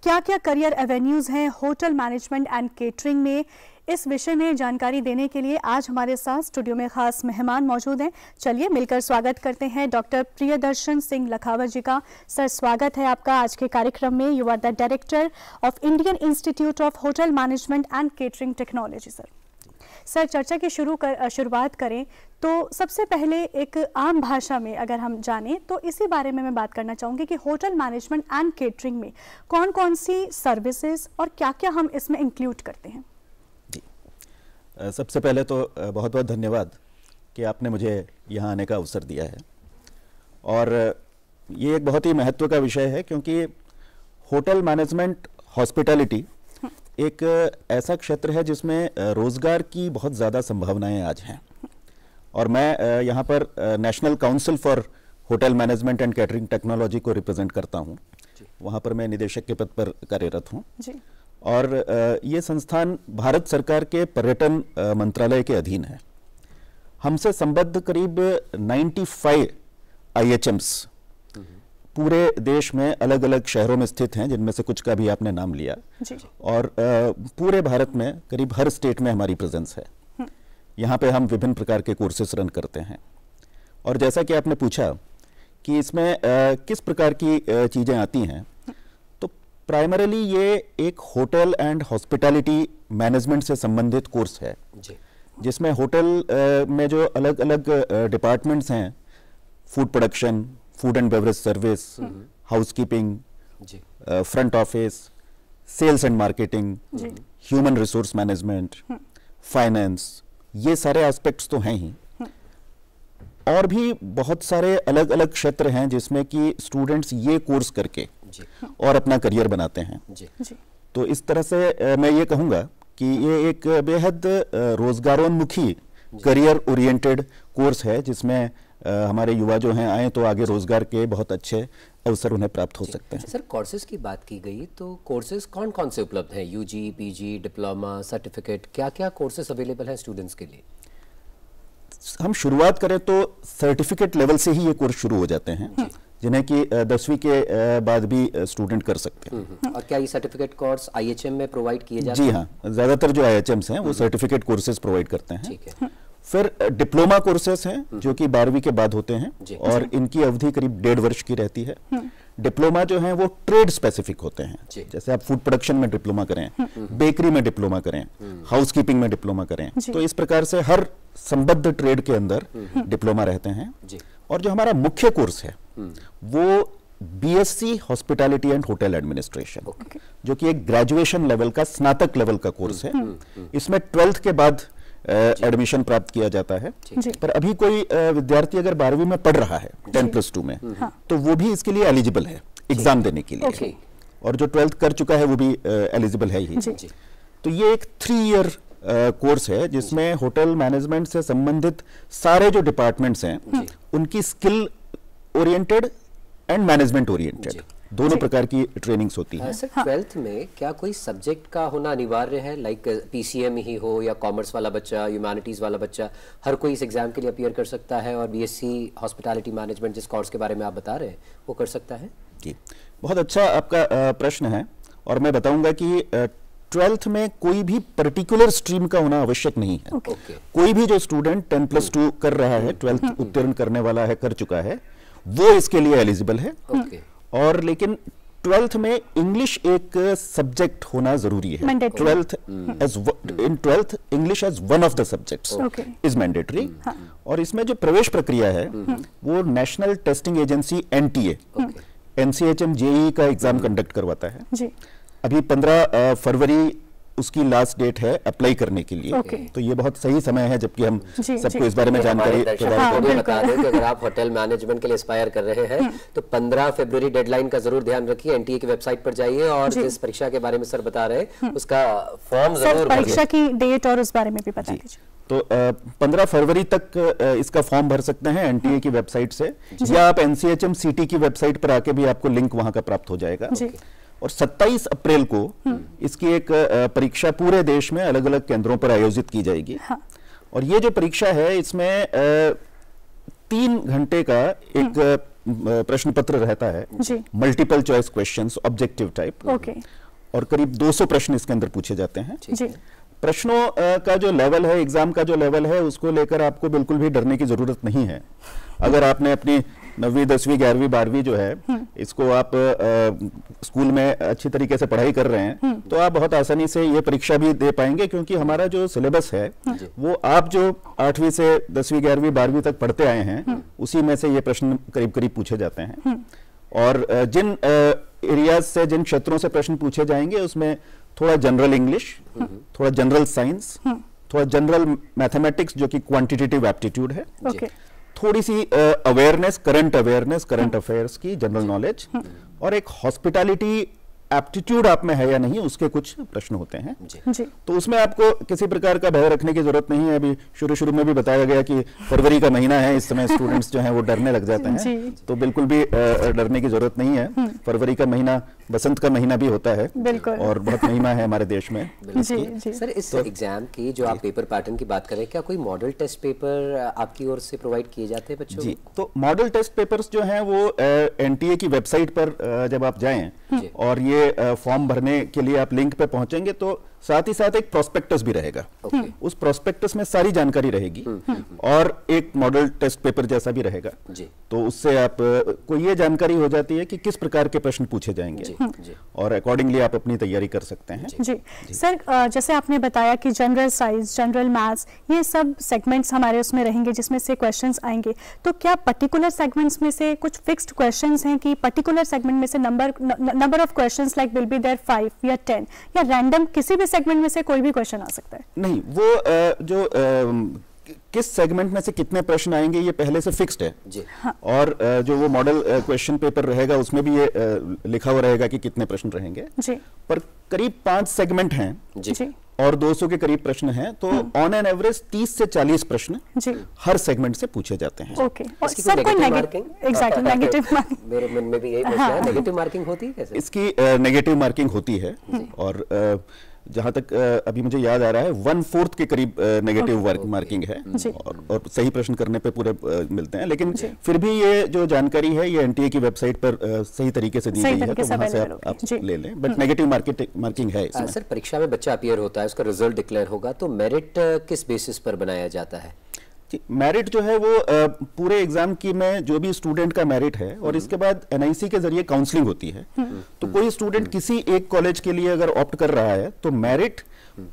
क्या क्या career avenues हैं होटल मैनेजमेंट एंड केटरिंग में, इस विषय में जानकारी देने के लिए आज हमारे साथ स्टूडियो में खास मेहमान मौजूद हैं। चलिए मिलकर स्वागत करते हैं डॉक्टर प्रियदर्शन सिंह लखावत जी का। सर, स्वागत है आपका आज के कार्यक्रम में। You are the director of Indian institute of hotel management and catering technology. Sir, चर्चा की शुरुआत करें तो सबसे पहले एक आम भाषा में अगर हम जानें तो इसी बारे में मैं बात करना चाहूँगी कि होटल मैनेजमेंट एंड केटरिंग में कौन कौन सी सर्विसेज और क्या क्या हम इसमें इंक्लूड करते हैं। जी, सबसे पहले तो बहुत बहुत धन्यवाद कि आपने मुझे यहाँ आने का अवसर दिया है। और ये एक बहुत ही महत्व का विषय है क्योंकि होटल मैनेजमेंट हॉस्पिटैलिटी एक ऐसा क्षेत्र है जिसमें रोजगार की बहुत ज़्यादा संभावनाएं आज हैं। और मैं यहाँ पर national council for hotel management and catering technology को रिप्रेजेंट करता हूँ। वहाँ पर मैं निदेशक के पद पर कार्यरत हूँ। और ये संस्थान भारत सरकार के पर्यटन मंत्रालय के अधीन है। हमसे संबद्ध करीब 95 IHMs पूरे देश में अलग अलग शहरों में स्थित हैं, जिनमें से कुछ का भी आपने नाम लिया। और पूरे भारत में करीब हर स्टेट में हमारी प्रेजेंस है। यहाँ पे हम विभिन्न प्रकार के कोर्सेस रन करते हैं। और जैसा कि आपने पूछा कि इसमें किस प्रकार की चीज़ें आती हैं, तो प्राइमरीली ये एक होटल एंड हॉस्पिटैलिटी मैनेजमेंट से संबंधित कोर्स है, जिसमें होटल में जो अलग अलग डिपार्टमेंट्स हैं, food production, food and beverage service, housekeeping, front office, sales and marketing, human resource management, finance, ये सारे एस्पेक्ट्स तो हैं ही। और भी बहुत सारे अलग अलग क्षेत्र हैं जिसमें कि स्टूडेंट्स ये कोर्स करके और अपना करियर बनाते हैं। तो इस तरह से मैं ये कहूँगा कि ये एक बेहद रोजगारोन्मुखी करियर ओरिएंटेड कोर्स है, जिसमें हमारे युवा जो हैं आए तो आगे रोजगार के बहुत अच्छे अवसर उन्हें प्राप्त हो सकते हैं। सर, कोर्सेज की बात की गई तो कोर्सेज कौन कौन से उपलब्ध हैं? UG, PG, डिप्लोमा, सर्टिफिकेट, क्या क्या कोर्सेज अवेलेबल हैं स्टूडेंट्स के लिए? हम शुरुआत करें तो सर्टिफिकेट लेवल से ही ये कोर्स शुरू हो जाते हैं, जिन्हें कि 10वीं के बाद भी स्टूडेंट कर सकते हैं। और क्या ये सर्टिफिकेट कोर्स IHM में प्रोवाइड किए जाते हैं? जी हाँ, ज़्यादातर जो IHMs हैं वो सर्टिफिकेट कोर्सेज प्रोवाइड करते हैं। ठीक है। फिर डिप्लोमा कोर्सेस हैं जो कि 12वीं के बाद होते हैं और इनकी अवधि करीब 1.5 वर्ष की रहती है। डिप्लोमा जो हैं वो ट्रेड स्पेसिफिक होते हैं, जैसे आप फूड प्रोडक्शन में डिप्लोमा करें, बेकरी में डिप्लोमा करें, हाउसकीपिंग में डिप्लोमा करें, तो इस प्रकार से हर संबद्ध ट्रेड के अंदर डिप्लोमा रहते हैं। और जो हमारा मुख्य कोर्स है वो BSc hospitality and hotel administration, जो कि एक ग्रेजुएशन लेवल का, स्नातक लेवल का कोर्स है। इसमें 12th के बाद एडमिशन प्राप्त किया जाता है। पर अभी कोई विद्यार्थी अगर 12वीं में पढ़ रहा है 10+2 में, तो वो भी इसके लिए एलिजिबल है एग्जाम देने के लिए। और जो 12th कर चुका है वो भी एलिजिबल है ही। तो ये एक 3 ईयर कोर्स है जिसमें होटल मैनेजमेंट से संबंधित सारे जो डिपार्टमेंट्स हैं उनकी skill oriented and management oriented दोनों प्रकार की ट्रेनिंग्स होती है। सर, 12th में क्या कोई सब्जेक्ट का होना अनिवार्य है, लाइक PCM ही हो या कॉमर्स वाला बच्चा, ह्यूमैनिटीज वाला बच्चा, हर कोई इस एग्जाम के लिए अपीयर कर सकता है और BSc हॉस्पिटैलिटी मैनेजमेंट जिस कोर्स के बारे में आप बता रहे हैं वो कर सकता है? जी, बहुत अच्छा आपका प्रश्न है। और मैं बताऊंगा कि 12th में कोई भी पर्टिकुलर स्ट्रीम का होना आवश्यक नहीं है। कोई भी जो स्टूडेंट 10+2 कर रहा है, 12th उत्तीर्ण करने वाला है, कर चुका है, वो इसके लिए एलिजिबल है। और लेकिन 12th में इंग्लिश एक सब्जेक्ट होना जरूरी है। 12th English as one of the subjects is mandatory. और इसमें जो प्रवेश प्रक्रिया है वो national testing agency NTA NCHM JEE का एग्जाम कंडक्ट करवाता है। अभी 15 फरवरी उसकी लास्ट डेट है अप्लाई करने के लिए। तो ये बहुत सही समय है जबकि हम सबको इस बारे में जानकारी बता दें कि अगर आप होटल मैनेजमेंट के लिए एस्पायर कर रहे हैं तो 15 फरवरी डेडलाइन का जरूर ध्यान रखिए। NTA की वेबसाइट पर जाइए और जिस परीक्षा के बारे में सर बता रहे हैं उसका फॉर्म जरूर भरिए। परीक्षा की डेट और उस बारे में भी बता दीजिए। तो 15 फरवरी तक इसका फॉर्म भर सकते हैं NTA की वेबसाइट से, या आप NCHM CT की वेबसाइट पर आके भी आपको लिंक वहां का प्राप्त हो जाएगा। और 27 अप्रैल को इसकी एक परीक्षा पूरे देश में अलग अलग केंद्रों पर आयोजित की जाएगी। और ये जो परीक्षा है इसमें 3 घंटे का एक प्रश्न पत्र रहता है, जी, multiple choice questions, objective type, okay, और करीब 200 प्रश्न इसके अंदर पूछे जाते हैं। जी, प्रश्नों का जो लेवल है, एग्जाम का जो लेवल है, उसको लेकर आपको बिल्कुल भी डरने की जरूरत नहीं है। अगर आपने अपनी 9वीं 10वीं 11वीं 12वीं जो है इसको आप स्कूल में अच्छी तरीके से पढ़ाई कर रहे हैं तो आप बहुत आसानी से ये परीक्षा भी दे पाएंगे, क्योंकि हमारा जो सिलेबस है वो आप जो 8वीं से 10वीं 11वीं 12वीं तक पढ़ते आए हैं उसी में से ये प्रश्न करीब करीब पूछे जाते हैं। और जिन एरियाज से, जिन क्षेत्रों से प्रश्न पूछे जाएंगे उसमें थोड़ा जनरल इंग्लिश, थोड़ा जनरल साइंस, थोड़ा जनरल मैथमेटिक्स जो कि क्वांटिटेटिव एप्टीट्यूड है, ओके, थोड़ी सी अवेयरनेस, करंट अफेयर्स की जनरल नॉलेज, और एक हॉस्पिटैलिटी एप्टीट्यूड आप में है या नहीं उसके कुछ प्रश्न होते हैं। जी, तो उसमें आपको किसी प्रकार का भय रखने की जरूरत नहीं है। अभी शुरू में भी बताया गया कि फरवरी का महीना है, इस समय स्टूडेंट्स जो हैं वो डरने लग जाते हैं, तो बिल्कुल भी डरने की जरूरत नहीं है। फरवरी का महीना बसंत का महीना भी होता है, बिल्कुल, और बहुत महिमा है हमारे देश में। जी, जी। सर, इस एग्जाम की जो आप पेपर पैटर्न की बात कर रहे हैं, क्या कोई मॉडल टेस्ट पेपर आपकी ओर से प्रोवाइड किए जाते हैं बच्चों जी? तो मॉडल टेस्ट पेपर्स जो हैं वो एनटीए की वेबसाइट पर जब आप जाएं और ये फॉर्म भरने के लिए आप लिंक पे पहुंचेंगे तो साथ ही साथ एक प्रोस्पेक्टस भी रहेगा। उस प्रोस्पेक्टस में सारी जानकारी रहेगी और एक मॉडल टेस्ट पेपर जैसा भी रहेगा। तो उससे आप को ये जानकारी हो जाती है कि किस प्रकार के प्रश्न पूछे जाएंगे और अकॉर्डिंगली आप अपनी तैयारी कर सकते हैं। जी, सर, जैसे आपने बताया कि जनरल साइंस, जनरल मैथ्स, ये सब सेगमेंट्स हमारे उसमें रहेंगे जिसमें से क्वेश्चंस आएंगे, तो क्या पर्टिकुलर सेगमेंट्स में से कुछ फिक्स्ड क्वेश्चंस हैं कि पर्टिकुलर सेगमेंट में से number of questions like will be there 5 या 10, या रैंडम किसी भी सेगमेंट में से कोई भी क्वेश्चन आ सकता है? नहीं, वो जो किस सेगमेंट में से कितने प्रश्न आएंगे ये पहले से फिक्स्ड है जी। हाँ। और जो वो मॉडल क्वेश्चन पेपर रहेगा उसमें भी ये लिखा हुआ रहेगा कि कितने प्रश्न रहेंगे जी। पर करीब 5 सेगमेंट हैं जी। और 200 के करीब प्रश्न हैं, तो ऑन एन एवरेज 30 से 40 प्रश्न जी हर सेगमेंट से पूछे जाते हैं। ओके, और सर कोई नेगेटिव मार्किंग मेरे मन में भी यही प्रश्न है, नेगेटिव मार्किंग होती है कैसे? इसकी नेगेटिव मार्किंग होती है और जहां तक अभी मुझे याद आ रहा है 1/4 के करीब नेगेटिव मार्किंग है और सही प्रश्न करने पे पूरे मिलते हैं। लेकिन फिर भी ये जो जानकारी है ये एनटीए की वेबसाइट पर सही तरीके से दी गई है, तो वहां से आप ले लें, बट नेगेटिव मार्किंग है इसमें। सर, परीक्षा में बच्चा अपीयर होता है, उसका रिजल्ट डिक्लेयर होगा, तो मेरिट किस बेसिस पर बनाया जाता है? मेरिट जो है वो पूरे एग्जाम की में जो भी स्टूडेंट का मेरिट है और इसके बाद एनआईसी के जरिए काउंसलिंग होती है। तो कोई स्टूडेंट किसी एक कॉलेज के लिए अगर ऑप्ट कर रहा है तो मेरिट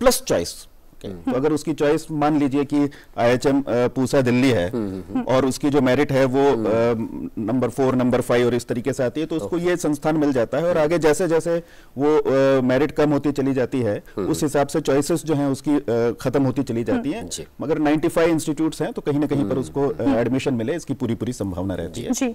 प्लस चॉइस, तो अगर उसकी चॉइस मान लीजिए कि IHM पूसा दिल्ली है और उसकी जो मेरिट है वो नंबर 4, नंबर 5 और इस तरीके से आती है, तो उसको ये संस्थान मिल जाता है। और आगे जैसे जैसे वो मेरिट कम होती चली जाती है उस हिसाब से चॉइसेस जो हैं उसकी खत्म होती चली जाती हैं। मगर 95 इंस्टीट्यूट्स हैं तो कहीं ना कहीं पर उसको एडमिशन मिले, इसकी पूरी संभावना रहती है जी।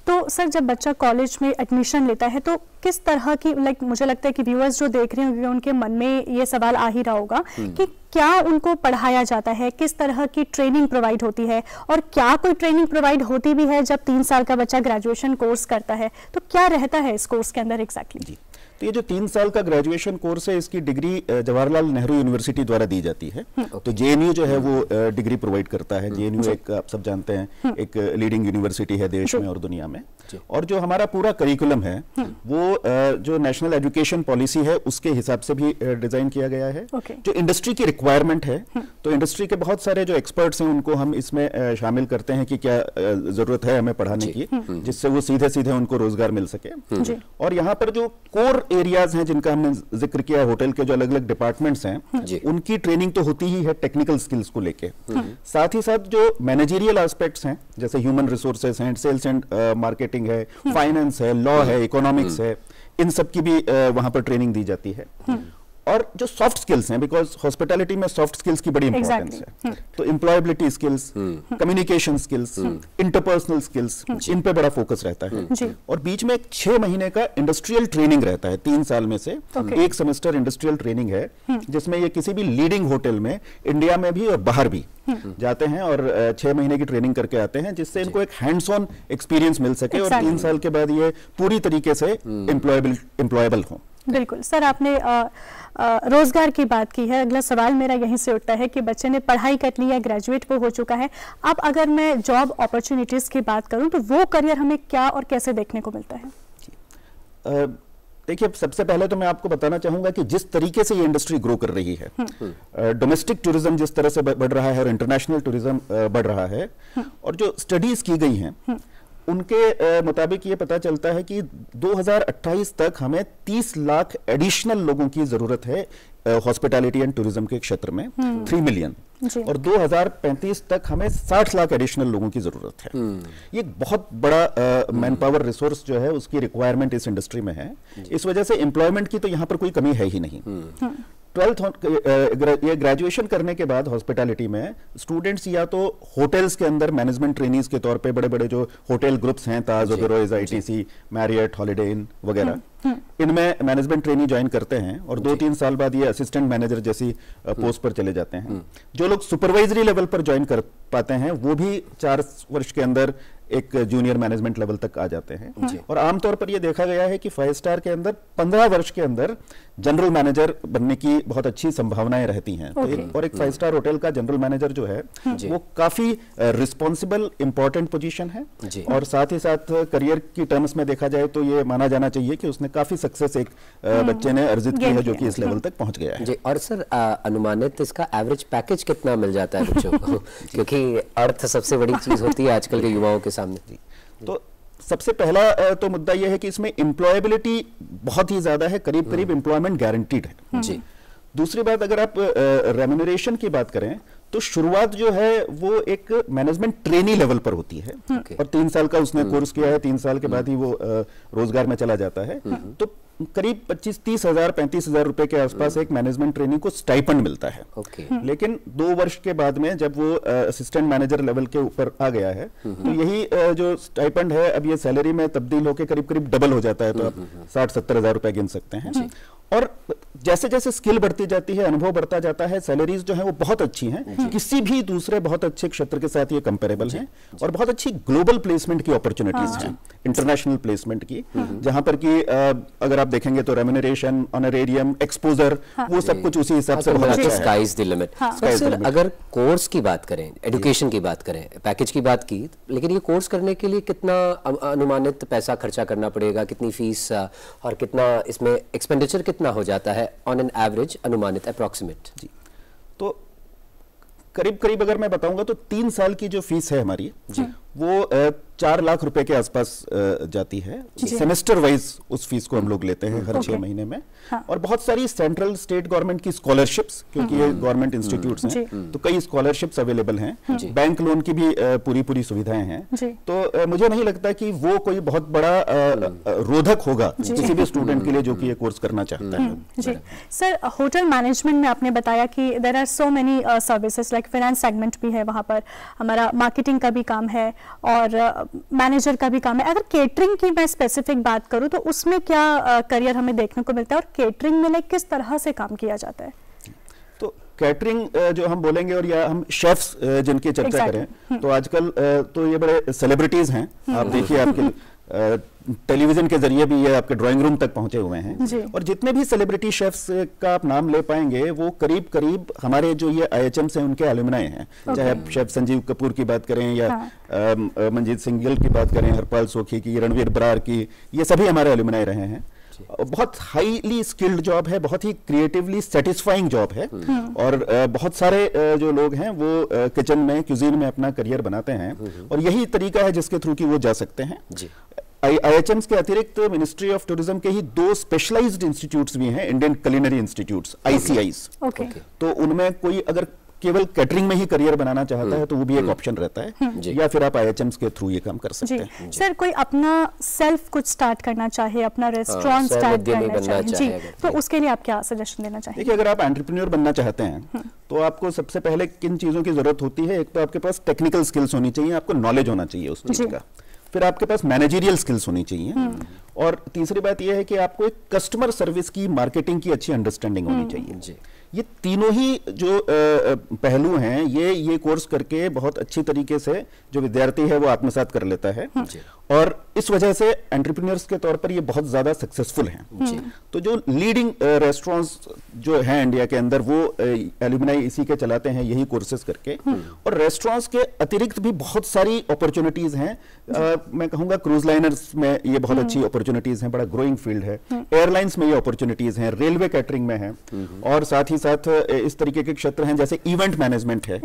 तो सर, जब बच्चा कॉलेज में एडमिशन लेता है तो किस तरह की, मुझे लगता है कि व्यूअर्स जो देख रहे होंगे उनके मन में ये सवाल आ ही रहा होगा कि क्या उनको पढ़ाया जाता है, किस तरह की ट्रेनिंग प्रोवाइड होती है, और क्या कोई ट्रेनिंग प्रोवाइड होती भी है जब 3 साल का बच्चा ग्रेजुएशन कोर्स करता है, तो क्या रहता है इस कोर्स के अंदर एग्जैक्टली? तो ये जो 3 साल का ग्रेजुएशन कोर्स है इसकी डिग्री जवाहरलाल नेहरू यूनिवर्सिटी द्वारा दी जाती है। तो जेएनयू जो है वो डिग्री प्रोवाइड करता है। जेएनयू एक, आप सब जानते हैं, एक लीडिंग यूनिवर्सिटी है देश में और दुनिया में। और जो हमारा पूरा करिकुलम है वो जो नेशनल एजुकेशन पॉलिसी है उसके हिसाब से भी डिजाइन किया गया है। जो इंडस्ट्री की रिक्वायरमेंट है, तो इंडस्ट्री के बहुत सारे जो एक्सपर्ट्स हैं उनको हम इसमें शामिल करते हैं कि क्या जरूरत है हमें पढ़ाने की, जिससे वो सीधे सीधे उनको रोजगार मिल सके। और यहाँ पर जो कोर एरियाज हैं जिनका हमने जिक्र किया, होटल के जो अलग अलग डिपार्टमेंट्स हैं उनकी ट्रेनिंग तो होती ही है टेक्निकल स्किल्स को लेके। साथ ही साथ जो मैनेजरियल एस्पेक्ट्स हैं जैसे ह्यूमन रिसोर्सेज हैं, सेल्स एंड मार्केटिंग है, फाइनेंस है, लॉ है, इकोनॉमिक्स है, इन सब की भी वहां पर ट्रेनिंग दी जाती है। और जो सॉफ्ट स्किल्स हैं, बिकॉज हॉस्पिटैलिटी में सॉफ्ट स्किल्स की बड़ी इंपॉर्टेंस है, तो employability skills, communication skills, interpersonal skills, इन पे बड़ा फोकस रहता है। और बीच में एक 6 महीने का इंडस्ट्रियल ट्रेनिंग रहता है। 3 साल में से एक सेमेस्टर इंडस्ट्रियल ट्रेनिंग है जिसमें ये किसी भी लीडिंग होटल में इंडिया में भी और बाहर भी जाते हैं और 6 महीने की ट्रेनिंग करके आते हैं, जिससे इनको एक हैंड्स ऑन एक्सपीरियंस मिल सके और 3 साल के बाद ये पूरी तरीके से एम्प्लॉयबल हो। सकते हैं। बिल्कुल सर, आपने रोजगार की बात की है। अगला सवाल मेरा यहीं से उठता है कि बच्चे ने पढ़ाई कर ली है, ग्रेजुएट वो हो चुका है, अब अगर मैं जॉब अपॉर्चुनिटीज की बात करूं तो वो करियर हमें क्या और कैसे देखने को मिलता है? देखिए, सबसे पहले तो मैं आपको बताना चाहूंगा कि जिस तरीके से ये इंडस्ट्री ग्रो कर रही है, डोमेस्टिक टूरिज्म जिस तरह से बढ़ रहा है और इंटरनेशनल टूरिज्म बढ़ रहा है, और जो स्टडीज की गई हैं उनके मुताबिक ये पता चलता है कि 2028 तक हमें 30 लाख एडिशनल लोगों की जरूरत है हॉस्पिटैलिटी एंड टूरिज्म के क्षेत्र में, 3 मिलियन, और 2035 तक हमें 60 लाख एडिशनल लोगों की जरूरत है। ये एक बहुत बड़ा मैन पावर रिसोर्स जो है उसकी रिक्वायरमेंट इस इंडस्ट्री में है। इस वजह से एम्प्लॉयमेंट की तो यहाँ पर कोई कमी है ही नहीं। 12th ये ग्रेजुएशन करने के बाद हॉस्पिटैलिटी में स्टूडेंट्स या तो होटल्स के अंदर मैनेजमेंट ट्रेनीज के तौर पे बड़े बड़े जो होटल ग्रुप्स हैं, ताज, ओबेरॉयज, आईटीसी, मैरियट, हॉलिडे इन वगैरह, इनमें मैनेजमेंट ट्रेनी ज्वाइन करते हैं और 2-3 साल बाद ये असिस्टेंट मैनेजर जैसी पोस्ट पर चले जाते हैं। जो लोग सुपरवाइजरी लेवल पर ज्वाइन कर पाते हैं वो भी 4 वर्ष के अंदर एक जूनियर मैनेजमेंट लेवल तक आ जाते हैं। और आमतौर पर यह देखा गया है कि 5 स्टार के अंदर 15 वर्ष के अंदर जनरल मैनेजर बनने की बहुत अच्छी संभावनाएं रहती हैं। और एक 5 स्टार होटल का जनरल मैनेजर जो है वो काफी रिस्पॉन्सिबल इंपॉर्टेंट पोजीशन है, और साथ ही साथ करियर की टर्म्स में देखा जाए तो ये माना जाना चाहिए कि उसने काफी सक्सेस एक बच्चे ने अर्जित की है जो कि इस लेवल तक पहुंच गया है। जी, और सर अनुमानित इसका एवरेज पैकेज कितना मिल जाता है बच्चों को? क्योंकि अर्थ सबसे बड़ी चीज होती है आजकल के युवाओं के सामने। तो सबसे पहला तो मुद्दा यह है कि इसमें एम्प्लॉयबिलिटी बहुत ही ज्यादा है, करीब करीब एम्प्लॉयमेंट गारंटीड है। जी। दूसरी बात, अगर आप रेम्यूनरेशन की बात करें तो शुरुआत जो है वो एक मैनेजमेंट ट्रेनी लेवल पर होती है, और 3 साल का उसने कोर्स किया है, 3 साल के बाद ही वो रोजगार में चला जाता है। तो करीब 25-30 हजार 35 हजार रुपए के आसपास एक मैनेजमेंट ट्रेनिंग को स्टाइपेंड मिलता है। लेकिन 2 वर्ष के बाद में जब वो असिस्टेंट मैनेजर लेवल के ऊपर आ गया है तो यही जो स्टाइपेंड है अब ये सैलरी में तब्दील होकर करीब करीब डबल हो जाता है। तो आप 60-70 हजार रुपए गिन सकते हैं। और जैसे जैसे स्किल बढ़ती जाती है, अनुभव बढ़ता जाता है, सैलरीज जो है वो बहुत अच्छी हैं, किसी भी दूसरे बहुत अच्छे क्षेत्र के साथ ये कंपेरेबल हैं, और बहुत अच्छी ग्लोबल प्लेसमेंट की अपॉर्चुनिटीज हैं, इंटरनेशनल प्लेसमेंट की, जहां पर कि अगर आप देखेंगे तो रेम्यूनरेशन, ऑनरेरियम, एक्सपोजर, वो सब कुछ उसी हिसाब से बहुत अच्छा है। Sky is the limit. Sir, अगर कोर्स की बात करें, एजुकेशन की बात करें, पैकेज की बात की, लेकिन ये कोर्स करने के लिए कितना अनुमानित पैसा खर्चा करना पड़ेगा, कितनी फीस और कितना इसमें एक्सपेंडिचर कितना हो जाता है ऑन एन एवरेज, अनुमानित, अप्रॉक्सीमेट? जी, तो करीब करीब अगर मैं बताऊंगा तो 3 साल की जो फीस है हमारी वो 4 लाख रुपए के आसपास जाती है। सेमेस्टर वाइज उस फीस को हम लोग लेते हैं हर 6 महीने में। और बहुत सारी सेंट्रल स्टेट गवर्नमेंट की स्कॉलरशिप्स, क्योंकि ये गवर्नमेंट इंस्टीट्यूट्स हैं तो कई स्कॉलरशिप्स अवेलेबल हैं, बैंक लोन की भी पूरी सुविधाएं हैं। तो मुझे नहीं लगता कि वो कोई बहुत बड़ा रोधक होगा किसी भी स्टूडेंट के लिए जो कि ये कोर्स करना चाहता है। जी सर, होटल मैनेजमेंट में आपने बताया कि there are so many services, like finance segment भी है, वहां पर हमारा मार्केटिंग का भी काम है और मैनेजर का भी काम है। अगर केटरिंग की मैं स्पेसिफिक बात करूं तो उसमें क्या करियर हमें देखने को मिलता है, और केटरिंग में लाइक किस तरह से काम किया जाता है? तो कैटरिंग जो हम बोलेंगे, और या हम शेफ्स जिनकी चर्चा करें तो आजकल तो ये बड़े सेलिब्रिटीज हैं। आप देखिए, आपके टेलीविजन के जरिए भी ये आपके ड्राइंग रूम तक पहुंचे हुए हैं, और जितने भी सेलिब्रिटी शेफ्स का आप नाम ले पाएंगे वो करीब करीब हमारे जो ये IHM से उनके एलुमनाई हैं। चाहे आप शेफ संजीव कपूर की बात करें या मंजीत सिंघल की बात करें, हरपाल सोखी की, रणवीर बरार की, ये सभी हमारे एलुमनाई रहे हैं। बहुत हाईली स्किल्ड जॉब है, बहुत ही क्रिएटिवली सेटिस्फाइंग जॉब है, और बहुत सारे जो लोग हैं वो किचन में, क्यूजीन में अपना करियर बनाते हैं, और यही तरीका है जिसके थ्रू कि वो जा सकते हैं। IHMs के अतिरिक्त मिनिस्ट्री ऑफ टूरिज्म के ही 2 स्पेशलाइज्ड इंस्टीट्यूट्स भी हैं, इंडियन कुलिनरी इंस्टीट्यूट्स, ICIs। तो उनमें कोई अगर केवल कैटरिंग में ही करियर बनाना चाहता है तो वो भी एक ऑप्शन रहता है, या फिर आप IHMs के थ्रू ये काम कर सकते हैं। सर, कोई अपना सेल्फ कुछ स्टार्ट करना चाहे, अपना रेस्टोरेंट स्टार्ट करना चाहे, जी, तो उसके लिए आप क्या सजेशन देना चाहेंगे? देखिए, अगर आप एंटरप्रेन्योर बनना चाहते हैं तो आपको सबसे पहले किन चीजों की जरूरत होती है? एक तो आपके पास टेक्निकल स्किल्स होनी चाहिए, आपको नॉलेज होना चाहिए उस चीज का। फिर आपके पास मैनेजरियल स्किल्स होनी चाहिए, और तीसरी बात यह है कि आपको एक कस्टमर सर्विस की, मार्केटिंग की अच्छी अंडरस्टैंडिंग होनी चाहिए। ये तीनों ही जो पहलू हैं ये कोर्स करके बहुत अच्छी तरीके से जो विद्यार्थी है वो आत्मसात कर लेता है और इस वजह से एंटरप्रेन्योर्स के तौर पर ये बहुत ज्यादा सक्सेसफुल हैं। तो जो लीडिंग रेस्टोरेंट्स जो हैं इंडिया के अंदर वो एल्यूमिनाई इसी के चलाते हैं यही कोर्सेज करके। और रेस्टोरेंट्स के अतिरिक्त भी बहुत सारी अपॉर्चुनिटीज हैं। मैं कहूंगा क्रूज लाइनर्स में ये बहुत अच्छी अपॉर्चुनिटीज हैं, बड़ा ग्रोइंग फील्ड है। एयरलाइंस में ये अपॉर्चुनिटीज हैं, रेलवे कैटरिंग में है और साथ ही साथ इस तरीके के क्षेत्र हैं जैसे इवेंट मैनेजमेंट है,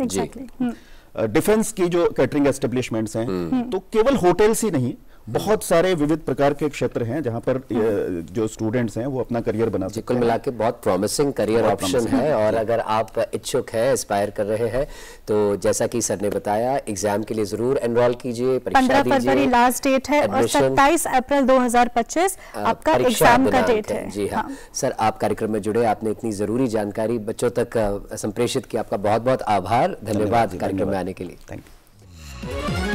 डिफेंस की जो कैटरिंग एस्टेब्लिशमेंट्स हैं। तो केवल होटल्स ही नहीं, बहुत सारे विविध प्रकार के क्षेत्र हैं जहां पर जो स्टूडेंट्स हैं वो अपना करियर बना सकते हैं। कुल मिला के बहुत प्रॉमिसिंग करियर ऑप्शन है और अगर आप इच्छुक हैं, एस्पायर कर रहे हैं तो जैसा कि सर ने बताया एग्जाम के लिए जरूर एनरोल कीजिए, परीक्षा दीजिए। 15 फरवरी लास्ट डेट है और 27 अप्रैल 2025 आपका एग्जाम का डेट है। जी हाँ सर, आप कार्यक्रम में जुड़े, आपने इतनी जरूरी जानकारी बच्चों तक संप्रेषित की, आपका बहुत बहुत आभार, धन्यवाद कार्यक्रम में आने के लिए। Thank you.